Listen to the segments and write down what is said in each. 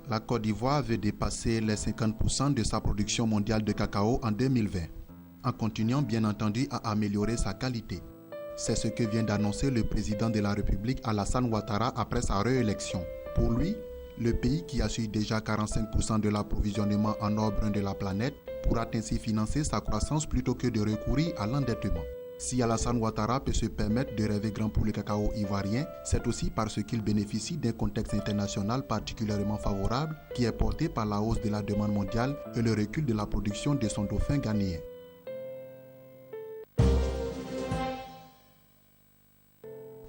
La Côte d'Ivoire veut dépasser les 50% de sa production mondiale de cacao en 2020, en continuant bien entendu à améliorer sa qualité. C'est ce que vient d'annoncer le président de la République Alassane Ouattara après sa réélection. Pour lui, le pays qui assure déjà 45% de l'approvisionnement en or brun de la planète pourra ainsi financer sa croissance plutôt que de recourir à l'endettement. Si Alassane Ouattara peut se permettre de rêver grand pour le cacao ivoirien, c'est aussi parce qu'il bénéficie d'un contexte international particulièrement favorable qui est porté par la hausse de la demande mondiale et le recul de la production de son dauphin ghanéen.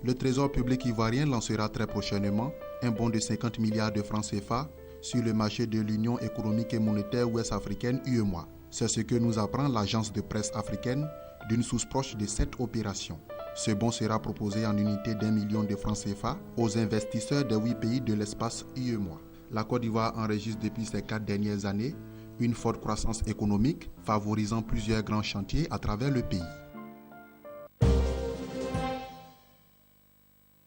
Le Trésor public ivoirien lancera très prochainement un bond de 50 milliards de francs CFA sur le marché de l'Union économique et monétaire ouest-africaine UEMOA. C'est ce que nous apprend l'agence de presse africaine d'une source proche de cette opération. Ce bond sera proposé en unité d'1 million de francs CFA aux investisseurs des 8 pays de l'espace UEMOA. La Côte d'Ivoire enregistre depuis ces 4 dernières années une forte croissance économique, favorisant plusieurs grands chantiers à travers le pays.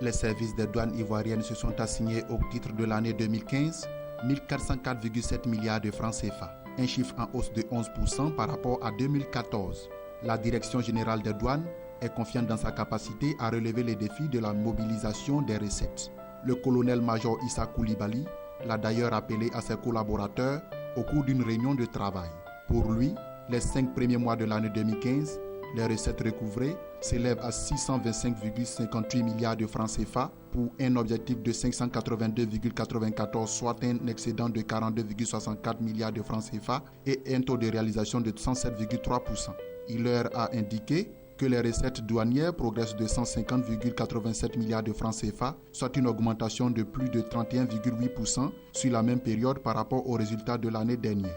Les services des douanes ivoiriennes se sont assignés au titre de l'année 2015 1404,7 milliards de francs CFA, un chiffre en hausse de 11% par rapport à 2014. La Direction générale des douanes est confiante dans sa capacité à relever les défis de la mobilisation des recettes. Le colonel-major Issa Koulibaly l'a d'ailleurs appelé à ses collaborateurs au cours d'une réunion de travail. Pour lui, les 5 premiers mois de l'année 2015, les recettes recouvrées s'élèvent à 625,58 milliards de francs CFA pour un objectif de 582,94, soit un excédent de 42,64 milliards de francs CFA et un taux de réalisation de 107,3%. Il leur a indiqué que les recettes douanières progressent de 150,87 milliards de francs CFA, soit une augmentation de plus de 31,8% sur la même période par rapport aux résultats de l'année dernière.